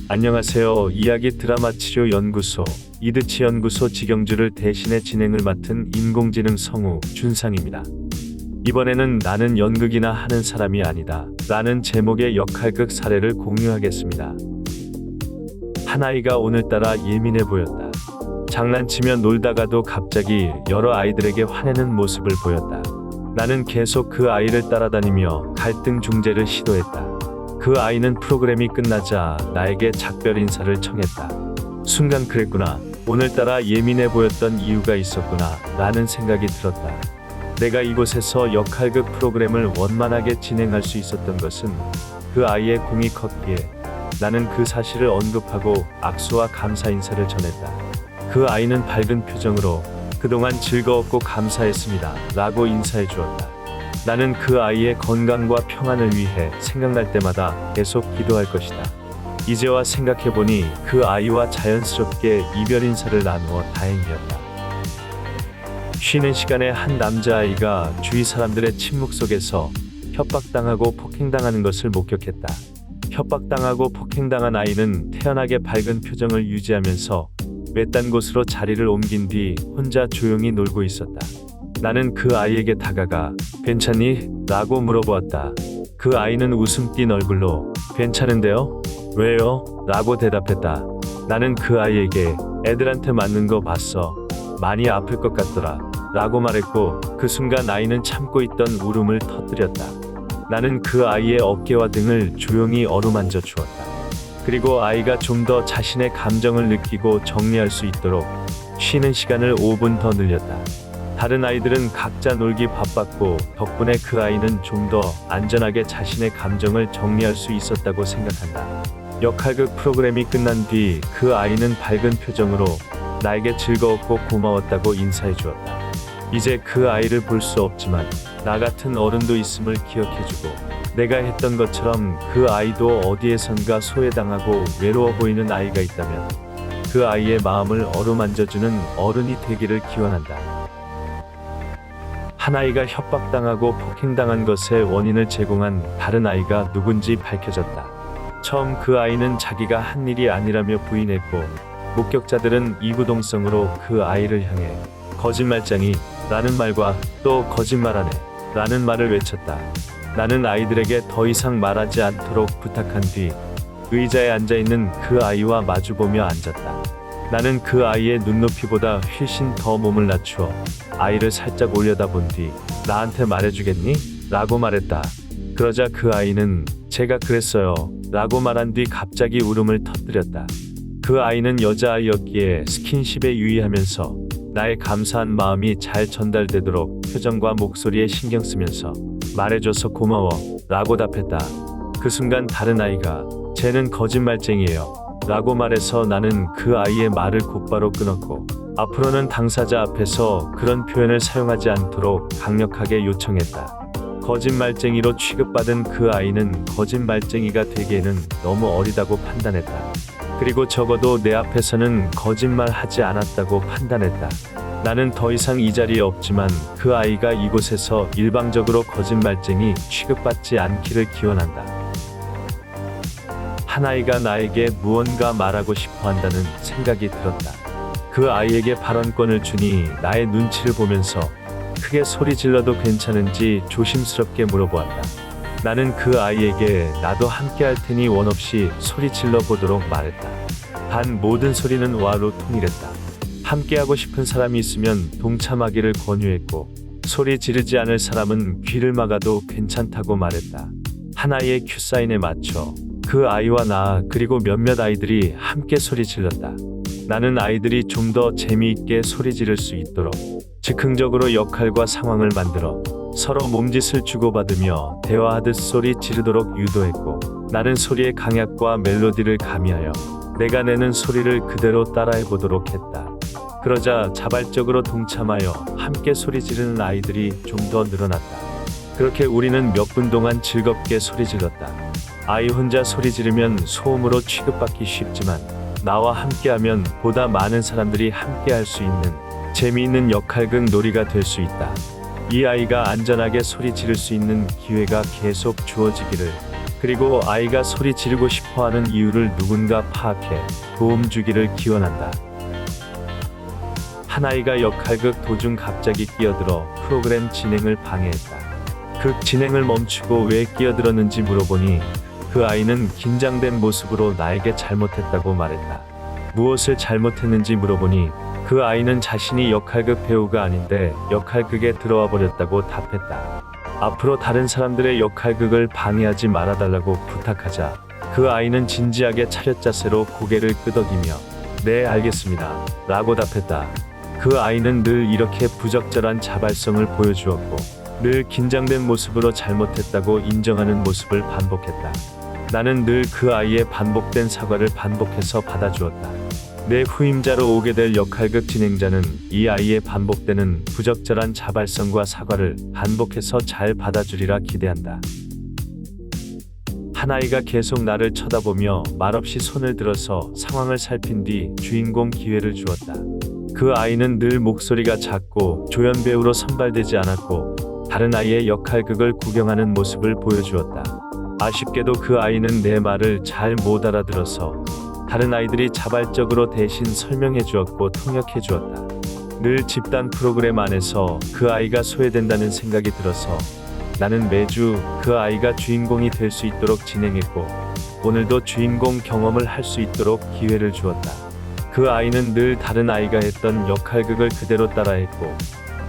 안녕하세요. 이야기 드라마 치료 연구소 이드치 연구소 직영주를 대신해 진행을 맡은 인공지능 성우 준상입니다. 이번에는 나는 연극이나 하는 사람이 아니다 라는 제목의 역할극 사례를 공유하겠습니다. 한 아이가 오늘따라 예민해 보였다. 장난치며 놀다가도 갑자기 여러 아이들에게 화내는 모습을 보였다. 나는 계속 그 아이를 따라다니며 갈등 중재를 시도했다. 그 아이는 프로그램이 끝나자 나에게 작별 인사를 청했다. 순간 그랬구나. 오늘따라 예민해 보였던 이유가 있었구나 라는 생각이 들었다. 내가 이곳에서 역할극 프로그램을 원만하게 진행할 수 있었던 것은 그 아이의 공이 컸기에 나는 그 사실을 언급하고 악수와 감사 인사를 전했다. 그 아이는 밝은 표정으로 그동안 즐거웠고 감사했습니다 라고 인사해 주었다. 나는 그 아이의 건강과 평안을 위해 생각날 때마다 계속 기도할 것이다. 이제와 생각해보니 그 아이와 자연스럽게 이별 인사를 나누어 다행이었다. 쉬는 시간에 한 남자아이가 주위 사람들의 침묵 속에서 협박당하고 폭행당하는 것을 목격했다. 협박당하고 폭행당한 아이는 태연하게 밝은 표정을 유지하면서 외딴 곳으로 자리를 옮긴 뒤 혼자 조용히 놀고 있었다. 나는 그 아이에게 다가가 괜찮니? 라고 물어보았다. 그 아이는 웃음 띤 얼굴로 괜찮은데요? 왜요? 라고 대답했다. 나는 그 아이에게 애들한테 맞는 거 봤어. 많이 아플 것 같더라. 라고 말했고 그 순간 아이는 참고 있던 울음을 터뜨렸다. 나는 그 아이의 어깨와 등을 조용히 어루만져 주었다. 그리고 아이가 좀 더 자신의 감정을 느끼고 정리할 수 있도록 쉬는 시간을 5분 더 늘렸다. 다른 아이들은 각자 놀기 바빴고 덕분에 그 아이는 좀 더 안전하게 자신의 감정을 정리할 수 있었다고 생각한다. 역할극 프로그램이 끝난 뒤 그 아이는 밝은 표정으로 나에게 즐거웠고 고마웠다고 인사해 주었다. 이제 그 아이를 볼 수 없지만 나 같은 어른도 있음을 기억해주고 내가 했던 것처럼 그 아이도 어디에선가 소외당하고 외로워 보이는 아이가 있다면 그 아이의 마음을 어루만져주는 어른이 되기를 기원한다. 한 아이가 협박당하고 폭행당한 것의 원인을 제공한 다른 아이가 누군지 밝혀졌다. 처음 그 아이는 자기가 한 일이 아니라며 부인했고 목격자들은 이구동성으로 그 아이를 향해 거짓말쟁이 라는 말과 또 거짓말하네 라는 말을 외쳤다. 나는 아이들에게 더 이상 말하지 않도록 부탁한 뒤 의자에 앉아있는 그 아이와 마주보며 앉았다. 나는 그 아이의 눈높이보다 훨씬 더 몸을 낮추어 아이를 살짝 올려다본 뒤 나한테 말해주겠니? 라고 말했다. 그러자 그 아이는 제가 그랬어요 라고 말한 뒤 갑자기 울음을 터뜨렸다. 그 아이는 여자아이였기에 스킨십에 유의하면서 나의 감사한 마음이 잘 전달되도록 표정과 목소리에 신경 쓰면서 말해줘서 고마워 라고 답했다. 그 순간 다른 아이가 쟤는 거짓말쟁이에요 라고 말해서 나는 그 아이의 말을 곧바로 끊었고 앞으로는 당사자 앞에서 그런 표현을 사용하지 않도록 강력하게 요청했다. 거짓말쟁이로 취급받은 그 아이는 거짓말쟁이가 되기에는 너무 어리다고 판단했다. 그리고 적어도 내 앞에서는 거짓말하지 않았다고 판단했다. 나는 더 이상 이 자리에 없지만 그 아이가 이곳에서 일방적으로 거짓말쟁이 취급받지 않기를 기원한다. 한 아이가 나에게 무언가 말하고 싶어 한다는 생각이 들었다. 그 아이에게 발언권을 주니 나의 눈치를 보면서 크게 소리 질러도 괜찮은지 조심스럽게 물어보았다. 나는 그 아이에게 나도 함께 할 테니 원 없이 소리 질러 보도록 말했다. 단 모든 소리는 와로 통일했다. 함께하고 싶은 사람이 있으면 동참하기를 권유했고 소리 지르지 않을 사람은 귀를 막아도 괜찮다고 말했다. 한 아이의 큐사인에 맞춰 그 아이와 나 그리고 몇몇 아이들이 함께 소리 질렀다. 나는 아이들이 좀 더 재미있게 소리 지를 수 있도록 즉흥적으로 역할과 상황을 만들어 서로 몸짓을 주고받으며 대화하듯 소리 지르도록 유도했고 나는 소리의 강약과 멜로디를 가미하여 내가 내는 소리를 그대로 따라해보도록 했다. 그러자 자발적으로 동참하여 함께 소리 지르는 아이들이 좀 더 늘어났다. 그렇게 우리는 몇 분 동안 즐겁게 소리 질렀다. 아이 혼자 소리 지르면 소음으로 취급받기 쉽지만 나와 함께하면 보다 많은 사람들이 함께할 수 있는 재미있는 역할극 놀이가 될 수 있다. 이 아이가 안전하게 소리 지를 수 있는 기회가 계속 주어지기를 그리고 아이가 소리 지르고 싶어하는 이유를 누군가 파악해 도움 주기를 기원한다. 한 아이가 역할극 도중 갑자기 끼어들어 프로그램 진행을 방해했다. 극 진행을 멈추고 왜 끼어들었는지 물어보니 그 아이는 긴장된 모습으로 나에게 잘못했다고 말했다. 무엇을 잘못했는지 물어보니 그 아이는 자신이 역할극 배우가 아닌데 역할극에 들어와 버렸다고 답했다. 앞으로 다른 사람들의 역할극을 방해하지 말아달라고 부탁하자 그 아이는 진지하게 차렷 자세로 고개를 끄덕이며 네 알겠습니다 라고 답했다. 그 아이는 늘 이렇게 부적절한 자발성을 보여주었고 늘 긴장된 모습으로 잘못했다고 인정하는 모습을 반복했다. 나는 늘 그 아이의 반복된 사과를 반복해서 받아주었다. 내 후임자로 오게 될 역할극 진행자는 이 아이의 반복되는 부적절한 자발성과 사과를 반복해서 잘 받아주리라 기대한다. 한 아이가 계속 나를 쳐다보며 말없이 손을 들어서 상황을 살핀 뒤 주인공 기회를 주었다. 그 아이는 늘 목소리가 작고 조연 배우로 선발되지 않았고 다른 아이의 역할극을 구경하는 모습을 보여주었다. 아쉽게도 그 아이는 내 말을 잘 못 알아들어서 다른 아이들이 자발적으로 대신 설명해 주었고 통역해 주었다. 늘 집단 프로그램 안에서 그 아이가 소외된다는 생각이 들어서 나는 매주 그 아이가 주인공이 될 수 있도록 진행했고 오늘도 주인공 경험을 할 수 있도록 기회를 주었다. 그 아이는 늘 다른 아이가 했던 역할극을 그대로 따라했고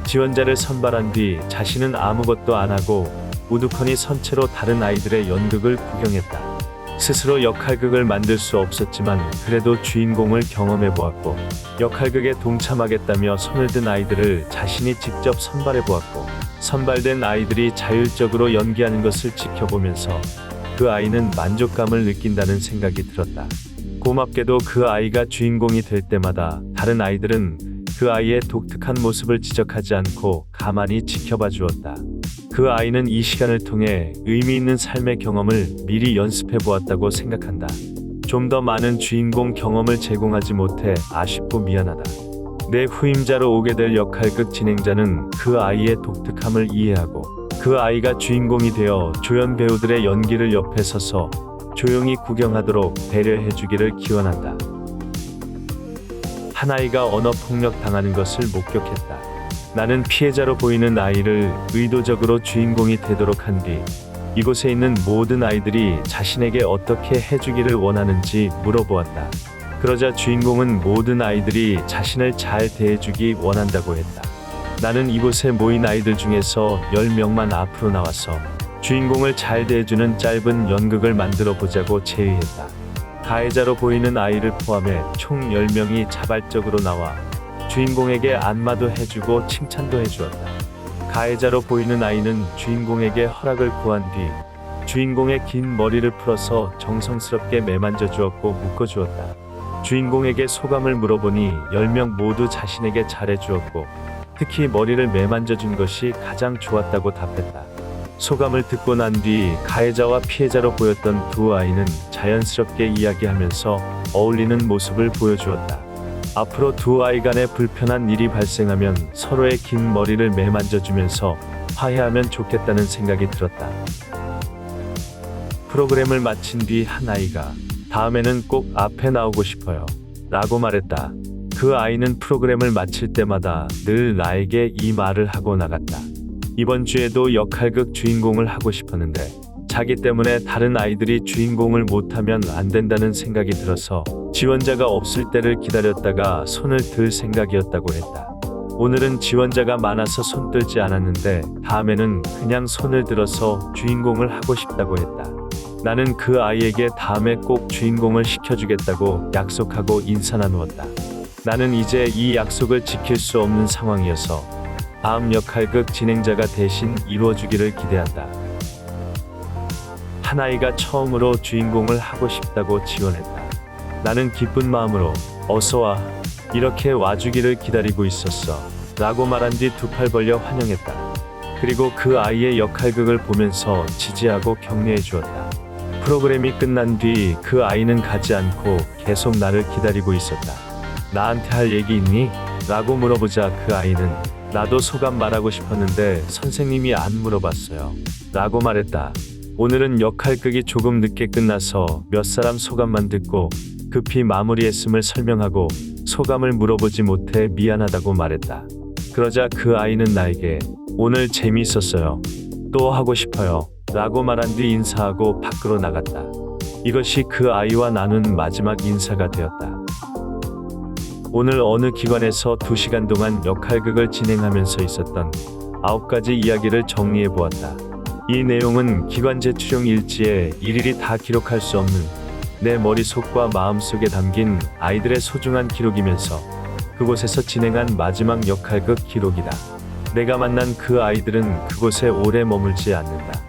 지원자를 선발한 뒤 자신은 아무것도 안 하고 우두커니 선체로 다른 아이들의 연극을 구경했다. 스스로 역할극을 만들 수 없었지만 그래도 주인공을 경험해 보았고 역할극에 동참하겠다며 손을 든 아이들을 자신이 직접 선발해 보았고 선발된 아이들이 자율적으로 연기하는 것을 지켜보면서 그 아이는 만족감을 느낀다는 생각이 들었다. 고맙게도 그 아이가 주인공이 될 때마다 다른 아이들은 그 아이의 독특한 모습을 지적하지 않고 가만히 지켜봐 주었다. 그 아이는 이 시간을 통해 의미 있는 삶의 경험을 미리 연습해 보았다고 생각한다. 좀 더 많은 주인공 경험을 제공하지 못해 아쉽고 미안하다. 내 후임자로 오게 될 역할극 진행자는 그 아이의 독특함을 이해하고 그 아이가 주인공이 되어 조연 배우들의 연기를 옆에 서서 조용히 구경하도록 배려해 주기를 기원한다. 한 아이가 언어폭력 당하는 것을 목격했다. 나는 피해자로 보이는 아이를 의도적으로 주인공이 되도록 한 뒤 이곳에 있는 모든 아이들이 자신에게 어떻게 해주기를 원하는지 물어보았다. 그러자 주인공은 모든 아이들이 자신을 잘 대해주기 원한다고 했다. 나는 이곳에 모인 아이들 중에서 10명만 앞으로 나와서 주인공을 잘 대해주는 짧은 연극을 만들어 보자고 제의했다. 가해자로 보이는 아이를 포함해 총 10명이 자발적으로 나와 주인공에게 안마도 해주고 칭찬도 해주었다. 가해자로 보이는 아이는 주인공에게 허락을 구한 뒤 주인공의 긴 머리를 풀어서 정성스럽게 매만져 주었고 묶어 주었다. 주인공에게 소감을 물어보니 10명 모두 자신에게 잘해 주었고 특히 머리를 매만져 준 것이 가장 좋았다고 답했다. 소감을 듣고 난 뒤 가해자와 피해자로 보였던 두 아이는 자연스럽게 이야기하면서 어울리는 모습을 보여주었다. 앞으로 두 아이 간에 불편한 일이 발생하면 서로의 긴 머리를 매만져주면서 화해하면 좋겠다는 생각이 들었다. 프로그램을 마친 뒤 한 아이가 다음에는 꼭 앞에 나오고 싶어요 라고 말했다. 그 아이는 프로그램을 마칠 때마다 늘 나에게 이 말을 하고 나갔다. 이번 주에도 역할극 주인공을 하고 싶었는데 자기 때문에 다른 아이들이 주인공을 못하면 안 된다는 생각이 들어서 지원자가 없을 때를 기다렸다가 손을 들 생각이었다고 했다. 오늘은 지원자가 많아서 손 들지 않았는데 다음에는 그냥 손을 들어서 주인공을 하고 싶다고 했다. 나는 그 아이에게 다음에 꼭 주인공을 시켜주겠다고 약속하고 인사 나누었다. 나는 이제 이 약속을 지킬 수 없는 상황이어서 다음 역할극 진행자가 대신 이루어주기를 기대한다. 한 아이가 처음으로 주인공을 하고 싶다고 지원했다. 나는 기쁜 마음으로 어서와 이렇게 와주기를 기다리고 있었어 라고 말한 뒤 두 팔 벌려 환영했다. 그리고 그 아이의 역할극을 보면서 지지하고 격려해 주었다. 프로그램이 끝난 뒤 그 아이는 가지 않고 계속 나를 기다리고 있었다. 나한테 할 얘기 있니? 라고 물어보자 그 아이는 나도 소감 말하고 싶었는데 선생님이 안 물어봤어요 라고 말했다. 오늘은 역할극이 조금 늦게 끝나서 몇 사람 소감만 듣고 급히 마무리했음을 설명하고 소감을 물어보지 못해 미안하다고 말했다. 그러자 그 아이는 나에게 오늘 재미있었어요. 또 하고 싶어요. 라고 말한 뒤 인사하고 밖으로 나갔다. 이것이 그 아이와 나눈 마지막 인사가 되었다. 오늘 어느 기관에서 2시간 동안 역할극을 진행하면서 있었던 9가지 이야기를 정리해 보았다. 이 내용은 기관 재출용 일지에 일일이 다 기록할 수 없는 내 머릿속과 마음속에 담긴 아이들의 소중한 기록이면서 그곳에서 진행한 마지막 역할극 기록이다. 내가 만난 그 아이들은 그곳에 오래 머물지 않는다.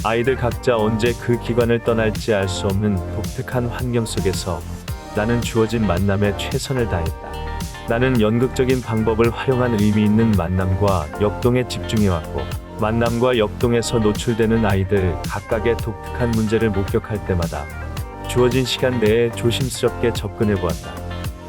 아이들 각자 언제 그 기관을 떠날지 알 수 없는 독특한 환경 속에서 나는 주어진 만남에 최선을 다했다. 나는 연극적인 방법을 활용한 의미 있는 만남과 역동에 집중해왔고, 만남과 역동에서 노출되는 아이들 각각의 독특한 문제를 목격할 때마다 주어진 시간 내에 조심스럽게 접근해보았다.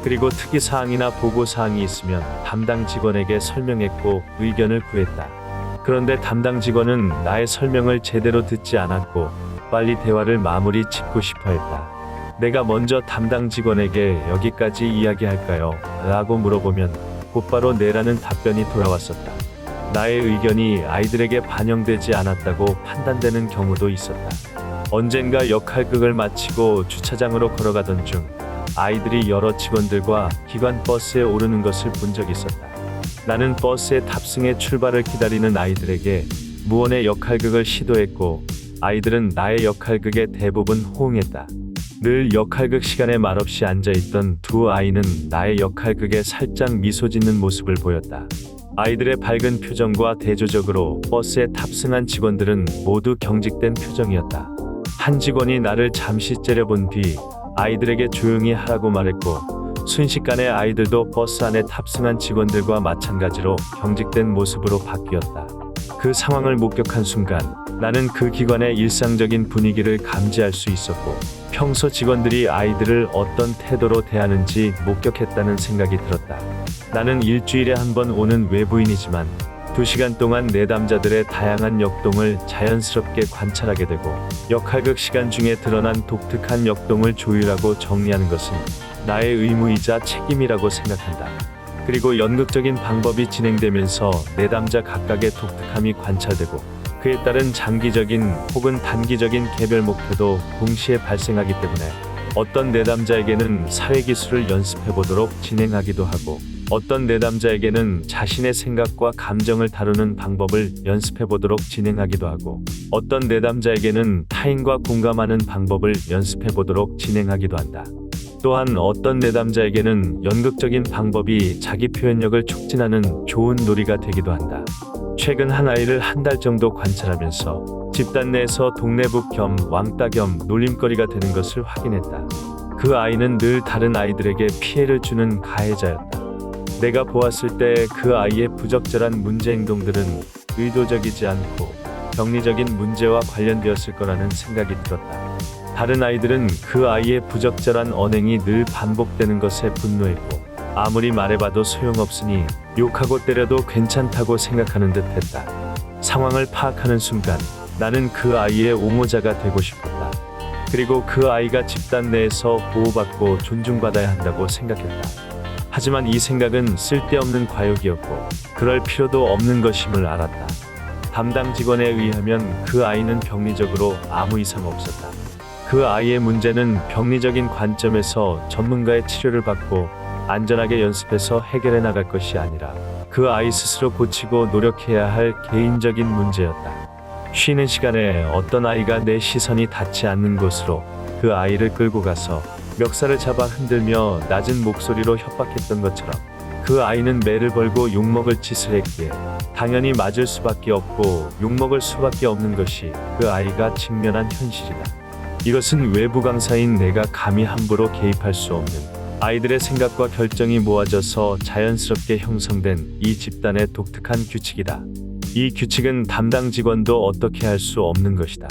그리고 특이사항이나 보고사항이 있으면 담당 직원에게 설명했고 의견을 구했다. 그런데 담당 직원은 나의 설명을 제대로 듣지 않았고 빨리 대화를 마무리 짓고 싶어 했다. 내가 먼저 담당 직원에게 여기까지 이야기할까요? 라고 물어보면 곧바로 네라는 답변이 돌아왔었다. 나의 의견이 아이들에게 반영되지 않았다고 판단되는 경우도 있었다. 언젠가 역할극을 마치고 주차장으로 걸어가던 중 아이들이 여러 직원들과 기관 버스에 오르는 것을 본 적이 있었다. 나는 버스에 탑승해 출발을 기다리는 아이들에게 무언의 역할극을 시도했고 아이들은 나의 역할극에 대부분 호응했다. 늘 역할극 시간에 말없이 앉아있던 두 아이는 나의 역할극에 살짝 미소 짓는 모습을 보였다. 아이들의 밝은 표정과 대조적으로 버스에 탑승한 직원들은 모두 경직된 표정이었다. 한 직원이 나를 잠시 째려본 뒤 아이들에게 조용히 하라고 말했고 순식간에 아이들도 버스 안에 탑승한 직원들과 마찬가지로 경직된 모습으로 바뀌었다. 그 상황을 목격한 순간 나는 그 기관의 일상적인 분위기를 감지할 수 있었고 평소 직원들이 아이들을 어떤 태도로 대하는지 목격했다는 생각이 들었다. 나는 일주일에 한 번 오는 외부인이지만 2시간 동안 내담자들의 다양한 역동을 자연스럽게 관찰하게 되고 역할극 시간 중에 드러난 독특한 역동을 조율하고 정리하는 것은 나의 의무이자 책임이라고 생각한다. 그리고 연극적인 방법이 진행되면서 내담자 각각의 독특함이 관찰되고 그에 따른 장기적인 혹은 단기적인 개별 목표도 동시에 발생하기 때문에 어떤 내담자에게는 사회기술을 연습해보도록 진행하기도 하고 어떤 내담자에게는 자신의 생각과 감정을 다루는 방법을 연습해보도록 진행하기도 하고 어떤 내담자에게는 타인과 공감하는 방법을 연습해보도록 진행하기도 한다. 또한 어떤 내담자에게는 연극적인 방법이 자기 표현력을 촉진하는 좋은 놀이가 되기도 한다. 최근 한 아이를 한 달 정도 관찰하면서 집단 내에서 동네북 겸 왕따 겸 놀림거리가 되는 것을 확인했다. 그 아이는 늘 다른 아이들에게 피해를 주는 가해자였다. 내가 보았을 때 그 아이의 부적절한 문제 행동들은 의도적이지 않고 병리적인 문제와 관련되었을 거라는 생각이 들었다. 다른 아이들은 그 아이의 부적절한 언행이 늘 반복되는 것에 분노했고 아무리 말해봐도 소용없으니 욕하고 때려도 괜찮다고 생각하는 듯 했다. 상황을 파악하는 순간 나는 그 아이의 옹호자가 되고 싶었다. 그리고 그 아이가 집단 내에서 보호받고 존중받아야 한다고 생각했다. 하지만 이 생각은 쓸데없는 과욕이었고 그럴 필요도 없는 것임을 알았다. 담당 직원에 의하면 그 아이는 병리적으로 아무 이상 없었다. 그 아이의 문제는 병리적인 관점에서 전문가의 치료를 받고 안전하게 연습해서 해결해 나갈 것이 아니라 그 아이 스스로 고치고 노력해야 할 개인적인 문제였다. 쉬는 시간에 어떤 아이가 내 시선이 닿지 않는 곳으로 그 아이를 끌고 가서 멱살을 잡아 흔들며 낮은 목소리로 협박했던 것처럼 그 아이는 매를 벌고 욕먹을 짓을 했기에 당연히 맞을 수밖에 없고 욕먹을 수밖에 없는 것이 그 아이가 직면한 현실이다. 이것은 외부 강사인 내가 감히 함부로 개입할 수 없는 아이들의 생각과 결정이 모아져서 자연스럽게 형성된 이 집단의 독특한 규칙이다. 이 규칙은 담당 직원도 어떻게 할 수 없는 것이다.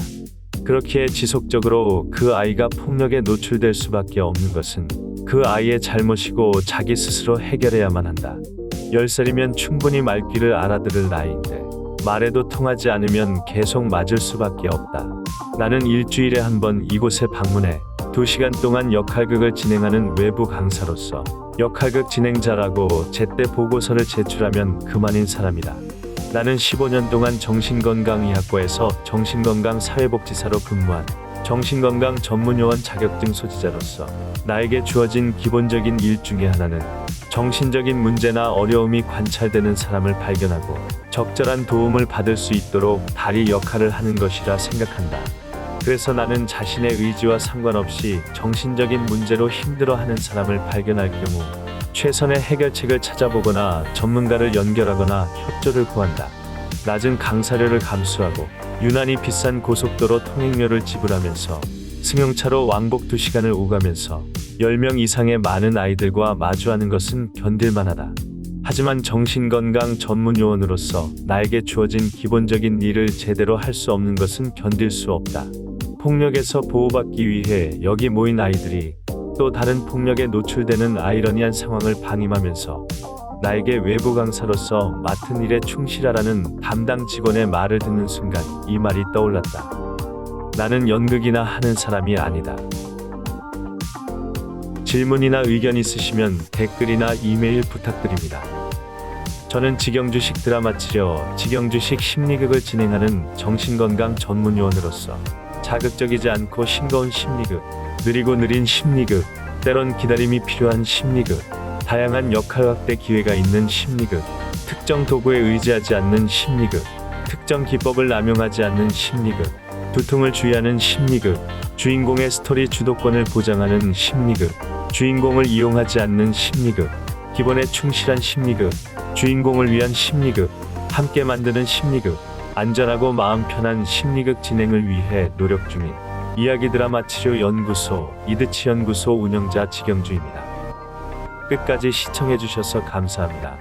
그렇게 지속적으로 그 아이가 폭력에 노출될 수밖에 없는 것은 그 아이의 잘못이고 자기 스스로 해결해야만 한다. 10살이면 충분히 말귀를 알아들을 나이인데 말해도 통하지 않으면 계속 맞을 수밖에 없다. 나는 일주일에 한 번 이곳에 방문해 2시간 동안 역할극을 진행하는 외부 강사로서 역할극 진행자라고 제때 보고서를 제출하면 그만인 사람이다. 나는 15년 동안 정신건강의학과에서 정신건강사회복지사로 근무한 정신건강 전문요원 자격증 소지자로서 나에게 주어진 기본적인 일 중에 하나는 정신적인 문제나 어려움이 관찰되는 사람을 발견하고 적절한 도움을 받을 수 있도록 다리 역할을 하는 것이라 생각한다. 그래서 나는 자신의 의지와 상관없이 정신적인 문제로 힘들어하는 사람을 발견할 경우 최선의 해결책을 찾아보거나 전문가를 연결하거나 협조를 구한다. 낮은 강사료를 감수하고 유난히 비싼 고속도로 통행료를 지불하면서 승용차로 왕복 2시간을 오가면서 10명 이상의 많은 아이들과 마주하는 것은 견딜만하다. 하지만 정신건강 전문요원으로서 나에게 주어진 기본적인 일을 제대로 할 수 없는 것은 견딜 수 없다. 폭력에서 보호받기 위해 여기 모인 아이들이 또 다른 폭력에 노출되는 아이러니한 상황을 방임하면서 나에게 외부 강사로서 맡은 일에 충실하라는 담당 직원의 말을 듣는 순간 이 말이 떠올랐다. 나는 연극이나 하는 사람이 아니다. 질문이나 의견 있으시면 댓글이나 이메일 부탁드립니다. 저는 직영주식 드라마 치료, 직영주식 심리극을 진행하는 정신건강 전문요원으로서 자극적이지 않고 싱거운 심리극, 느리고 느린 심리극, 때론 기다림이 필요한 심리극, 다양한 역할 확대 기회가 있는 심리극, 특정 도구에 의지하지 않는 심리극, 특정 기법을 남용하지 않는 심리극, 두통을 주의하는 심리극, 주인공의 스토리 주도권을 보장하는 심리극, 주인공을 이용하지 않는 심리극, 기본에 충실한 심리극, 주인공을 위한 심리극, 함께 만드는 심리극, 안전하고 마음 편한 심리극 진행을 위해 노력 중인 이야기 드라마 치료 연구소 이드치 연구소 운영자 직영주입니다. 끝까지 시청해주셔서 감사합니다.